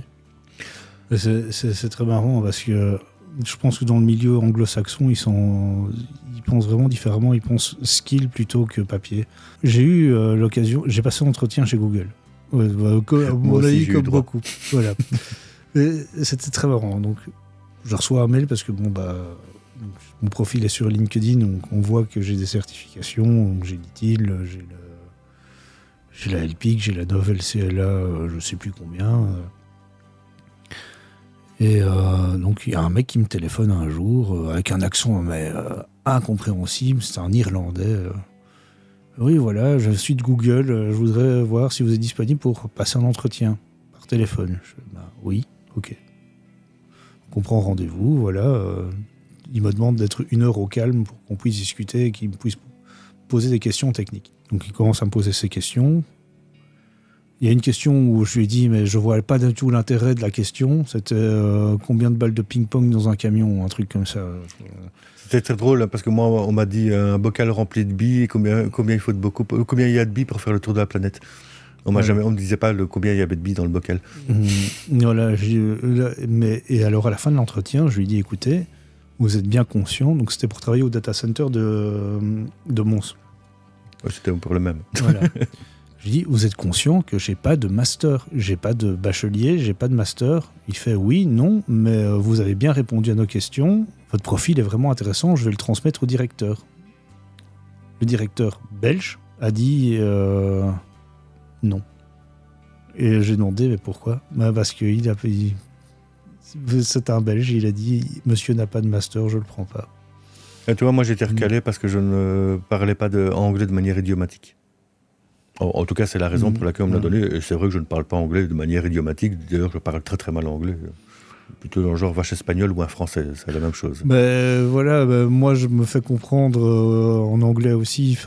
C'est très marrant parce que je pense que dans le milieu anglo-saxon, ils pensent vraiment différemment. Ils pensent skill plutôt que papier. J'ai eu l'occasion, j'ai passé un entretien chez Google. Ouais, Moi aussi, j'ai eu droit. Beaucoup. Voilà. Et c'était très marrant. Donc, je reçois un mail parce que mon profil est sur LinkedIn, donc on voit que j'ai des certifications. Donc j'ai l'ITIL, j'ai la LPIC, j'ai la Novel CLA, je ne sais plus combien. Et donc il y a un mec qui me téléphone un jour avec un accent incompréhensible. C'est un Irlandais. Oui, voilà, je suis de Google. Je voudrais voir si vous êtes disponible pour passer un entretien par téléphone. Oui. Ok. Donc on prend rendez-vous, voilà. Il me demande d'être 1 heure au calme pour qu'on puisse discuter et qu'il puisse poser des questions techniques. Donc il commence à me poser ces questions. Il y a une question où je lui ai dit, mais je ne vois pas du tout l'intérêt de la question. C'était combien de balles de ping-pong dans un camion, un truc comme ça. C'était très drôle, parce que moi, on m'a dit un bocal rempli de billes, combien il y a de billes pour faire le tour de la planète. On ne disait pas combien il y avait de billes dans le bocal. Voilà, et alors à la fin de l'entretien, je lui ai dit, écoutez, vous êtes bien conscient, donc c'était pour travailler au data center de Mons. C'était pour le même. Voilà. Je lui ai dit, vous êtes conscient que j'ai pas de master, j'ai pas de bachelier, j'ai pas de master. Il fait oui, non, mais vous avez bien répondu à nos questions, votre profil est vraiment intéressant, je vais le transmettre au directeur. Le directeur belge a dit non. Et j'ai demandé, mais pourquoi ? Parce que c'est un Belge, il a dit, monsieur n'a pas de master, je le prends pas. Et tu vois, moi j'étais recalé parce que je ne parlais pas anglais de manière idiomatique. En tout cas, c'est la raison pour laquelle on me l'a donné. Et c'est vrai que je ne parle pas anglais de manière idiomatique. D'ailleurs, je parle très très mal anglais. Plutôt dans le genre vache espagnol ou un français, c'est la même chose. Moi, je me fais comprendre en anglais aussi.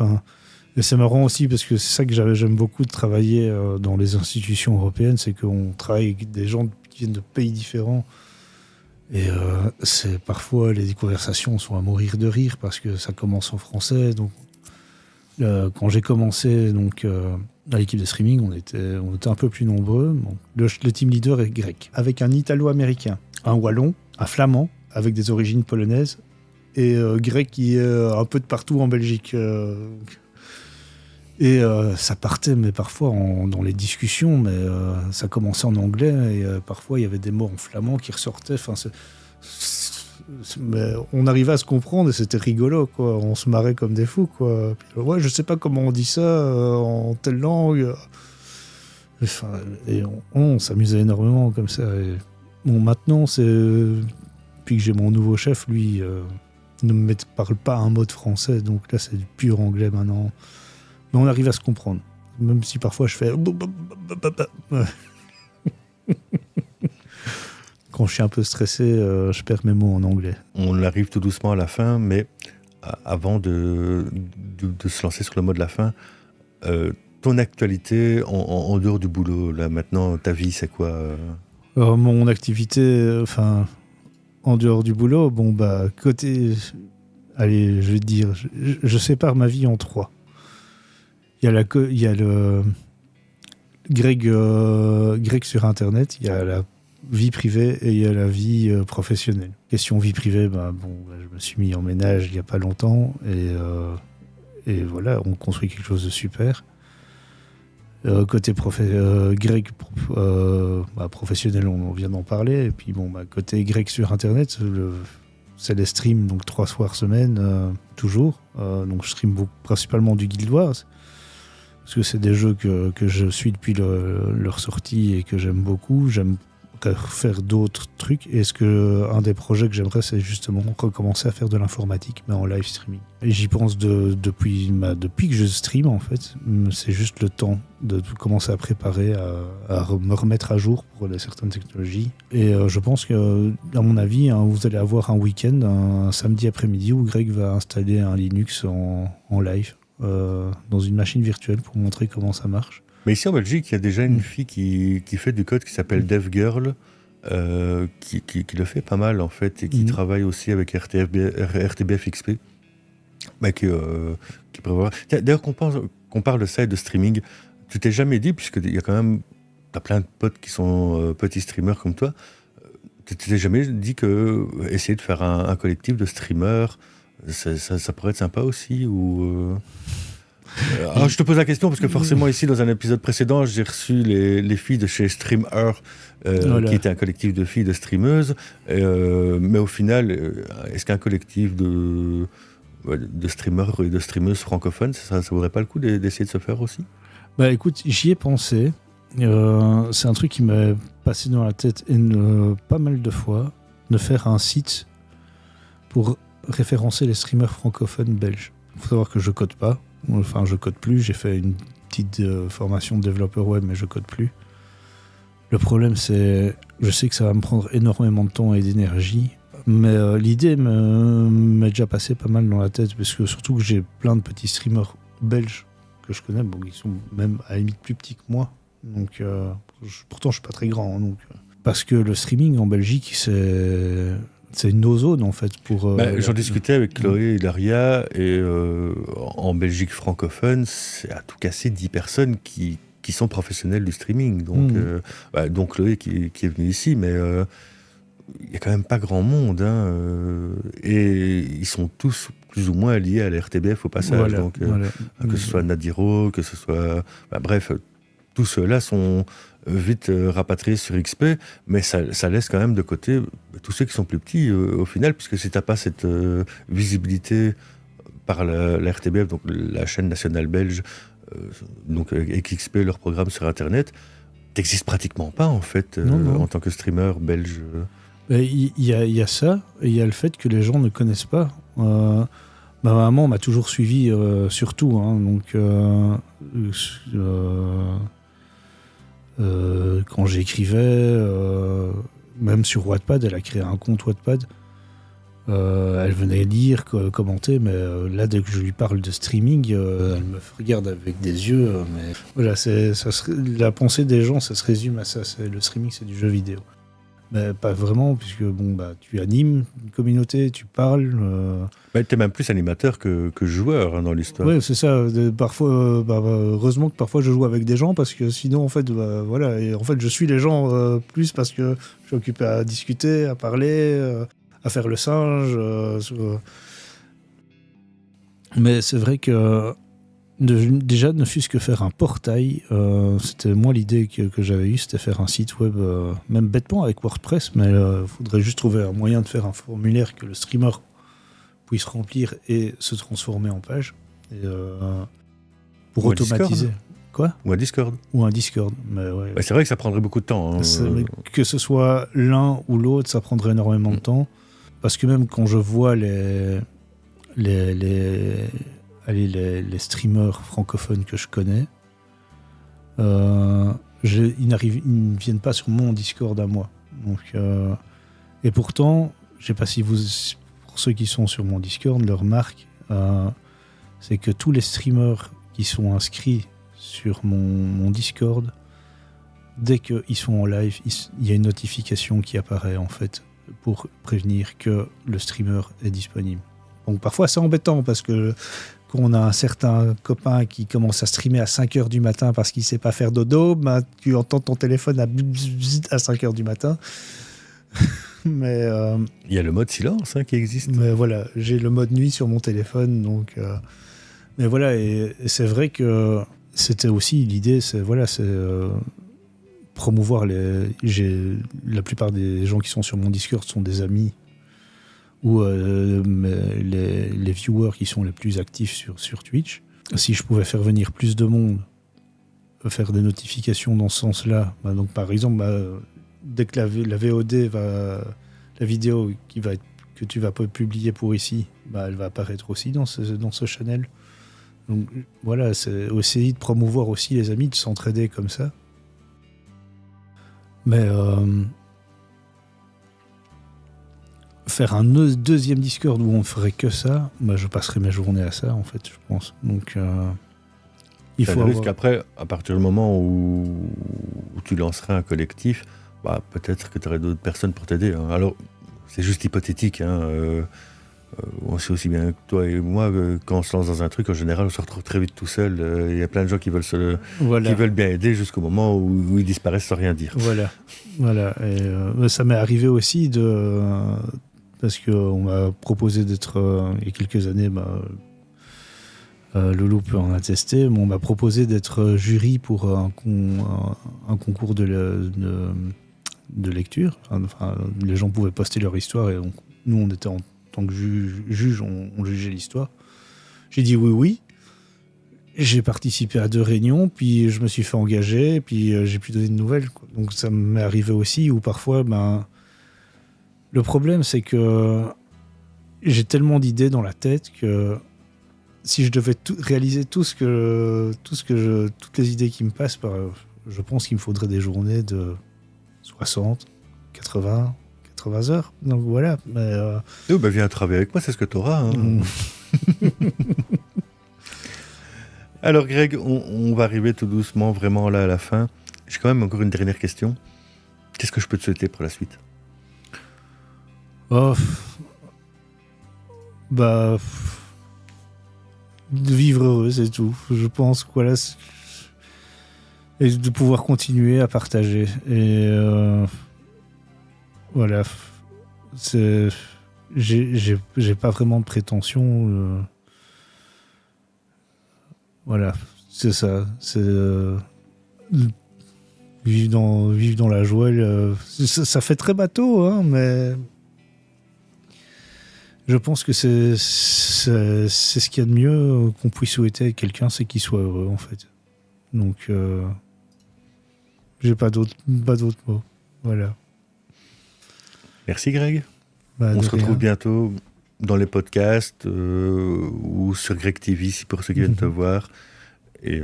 Et c'est marrant aussi parce que c'est ça que j'aime beaucoup de travailler dans les institutions européennes, c'est qu'on travaille avec des gens qui viennent de pays différents. Et parfois, les conversations sont à mourir de rire parce que ça commence en français. Donc, quand j'ai commencé à l'équipe de streaming, on était un peu plus nombreux. Bon, le team leader est grec, avec un italo-américain, un wallon, un flamand, avec des origines polonaises, et grec qui est un peu de partout en Belgique. Et ça partait, mais parfois dans les discussions, mais ça commençait en anglais, et parfois il y avait des mots en flamand qui ressortaient. Mais on arrivait à se comprendre et c'était rigolo, quoi. On se marrait comme des fous, quoi. Puis, ouais, je sais pas comment on dit ça en telle langue. Et on s'amusait énormément comme ça. Et bon, maintenant, puis que j'ai mon nouveau chef, lui, ne parle pas un mot de français, donc là, c'est du pur anglais maintenant. Mais on arrive à se comprendre, même si parfois je fais. Quand je suis un peu stressé, je perds mes mots en anglais. On arrive tout doucement à la fin, mais avant de se lancer sur le mot de la fin, ton actualité en dehors du boulot, là maintenant, ta vie, c'est quoi Mon activité, en dehors du boulot, côté... Allez, je vais te dire, je sépare ma vie en 3. Il y a le Greg sur Internet, il y a la vie privée et il y a la vie professionnelle. Question vie privée, je me suis mis en ménage il n'y a pas longtemps et voilà, on construit quelque chose de super. Côté Greg professionnel, on vient d'en parler. Et puis côté Greg sur Internet, c'est les streams, donc 3 soirs semaine, toujours. Donc je stream principalement du Guild Wars. Parce que c'est des jeux que je suis depuis leur sortie et que j'aime beaucoup. J'aime faire d'autres trucs. Et un des projets que j'aimerais, c'est justement recommencer à faire de l'informatique, mais en live streaming. Et j'y pense depuis que je stream, en fait. C'est juste le temps de commencer à préparer, à me remettre à jour pour certaines technologies. Et je pense que, à mon avis, vous allez avoir un week-end, un samedi après-midi, où Greg va installer un Linux en live. Dans une machine virtuelle pour montrer comment ça marche. Mais ici en Belgique, il y a déjà une fille qui fait du code qui s'appelle DevGirl, qui le fait pas mal en fait, et qui travaille aussi avec RTBF XP. Qui prévoit. Tiens, d'ailleurs, qu'on parle de ça et de streaming, tu t'es jamais dit, puisqu'il y a quand même, t'as plein de potes qui sont petits streamers comme toi, tu t'es jamais dit que essayer de faire un collectif de streamers, ça pourrait être sympa aussi ou Alors, je te pose la question parce que forcément ici dans un épisode précédent j'ai reçu les filles de chez Streamer qui était un collectif de filles de streameuses, mais au final est-ce qu'un collectif de streamers et de streameuses francophones ça vaudrait pas le coup d'essayer de se faire aussi? Bah écoute, j'y ai pensé. C'est un truc qui m'a passé dans la tête pas mal de fois, de faire un site pour référencer les streamers francophones belges. Il faut savoir que je code pas, enfin je code plus, j'ai fait une petite formation de développeur web mais je code plus. Le problème c'est, je sais que ça va me prendre énormément de temps et d'énergie, mais l'idée m'est déjà passée pas mal dans la tête, parce que surtout que j'ai plein de petits streamers belges que je connais, bon, ils sont même à la limite plus petits que moi. Donc, pourtant, je suis pas très grand. Donc, parce que le streaming en Belgique, c'est une no-zone en fait. J'en discutais avec Chloé et Daria, et en Belgique francophone, c'est à tout casser 10 personnes qui sont professionnels du streaming. Donc Chloé qui est venue ici, mais il n'y a quand même pas grand monde. Et ils sont tous plus ou moins liés à la RTBF au passage. Que ce soit Nadiro, que ce soit... bref, tous ceux-là sont vite rapatriés sur XP, mais ça laisse quand même de côté tous ceux qui sont plus petits au final, puisque si tu n'as pas cette visibilité par la RTBF, donc la chaîne nationale belge, donc avec XP, leur programme sur Internet, t'existes pratiquement pas en fait en tant que streamer belge. Il y a ça, et il y a le fait que les gens ne connaissent pas. Ma maman m'a toujours suivi surtout, donc quand j'écrivais, même sur Wattpad, elle a créé un compte Wattpad. Elle venait lire, commenter, mais là, dès que je lui parle de streaming, elle me regarde avec des yeux. Mais voilà, la pensée des gens, ça se résume à ça. Le streaming, c'est du jeu vidéo. Mais pas vraiment, puisque tu animes une communauté, tu parles. Tu es même plus animateur que joueur dans l'histoire. Oui, c'est ça. Parfois, heureusement que parfois je joue avec des gens, parce que sinon, en fait, voilà. Et en fait, je suis les gens plus parce que je suis occupé à discuter, à parler, à faire le singe. Mais c'est vrai que déjà, ne fût-ce que faire un portail, c'était moi l'idée que j'avais eue, c'était faire un site web, même bêtement avec WordPress, mais il faudrait juste trouver un moyen de faire un formulaire que le streamer puisse remplir et se transformer en page, pour automatiser. Quoi ? Ou un Discord. Ou un Discord. Mais ouais. C'est vrai que ça prendrait beaucoup de temps. Que ce soit l'un ou l'autre, ça prendrait énormément de temps, parce que même quand je vois les streamers francophones que je connais, ils ne viennent pas sur mon Discord à moi. Donc, et pourtant, je sais pas si pour ceux qui sont sur mon Discord, leur marque, c'est que tous les streamers qui sont inscrits sur mon Discord, dès qu'ils sont en live, il y a une notification qui apparaît en fait pour prévenir que le streamer est disponible. Donc parfois c'est embêtant, parce que quand on a un certain copain qui commence à streamer à 5h du matin parce qu'il ne sait pas faire dodo, tu entends ton téléphone à 5h du matin. Mais il y a le mode silence qui existe. Mais voilà, j'ai le mode nuit sur mon téléphone, donc mais voilà, et c'est vrai que c'était aussi l'idée, c'est promouvoir la plupart des gens qui sont sur mon Discord sont des amis, ou les viewers qui sont les plus actifs sur Twitch. Si je pouvais faire venir plus de monde, faire des notifications dans ce sens-là, donc par exemple, dès que la VOD la vidéo que tu vas publier pour ici, elle va apparaître aussi dans ce channel. Donc voilà, c'est essayer de promouvoir aussi les amis, de s'entraider comme ça. Mais faire un deuxième Discord où on ferait que ça, je passerai mes journées à ça en fait, je pense. Donc Il faut risque. Après, à partir du moment où tu lancerais un collectif, peut-être que tu aurais d'autres personnes pour t'aider. Hein. Alors, c'est juste hypothétique. On sait aussi bien que toi et moi que quand on se lance dans un truc, en général, on se retrouve très vite tout seul. Il y a plein de gens qui veulent bien aider jusqu'au moment où ils disparaissent sans rien dire. Voilà. Et ça m'est arrivé aussi parce qu'on m'a proposé d'être, il y a quelques années, Loulou peut en attester, mais on m'a proposé d'être jury pour un concours de lecture. Enfin, les gens pouvaient poster leur histoire et nous, on était en tant que juge, on jugeait l'histoire. J'ai dit oui. J'ai participé à 2 réunions, puis je me suis fait engager, puis j'ai pu donner de nouvelles. Quoi. Donc ça m'est arrivé aussi où parfois, le problème c'est que j'ai tellement d'idées dans la tête que si je devais réaliser toutes les idées qui me passent, je pense qu'il me faudrait des journées de 60, 80 heures. Donc voilà. Mais viens travailler avec moi, c'est ce que tu auras. Hein. Alors Greg, on va arriver tout doucement vraiment là à la fin. J'ai quand même encore une dernière question. Qu'est-ce que je peux te souhaiter pour la suite ? De vivre heureux, c'est tout. Je pense que voilà, et de pouvoir continuer à partager. Et voilà, j'ai pas vraiment de prétention. Voilà, c'est ça. C'est vivre dans la joie. Ça fait très bateau, hein, mais je pense que c'est ce qu'il y a de mieux qu'on puisse souhaiter à quelqu'un, c'est qu'il soit heureux, en fait. Donc, j'ai pas d'autres mots. Voilà. Merci Greg. On se retrouve bientôt dans les podcasts ou sur Greg TV pour ceux qui viennent te voir. Et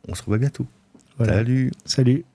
on se revoit bientôt. Voilà. Salut. Salut.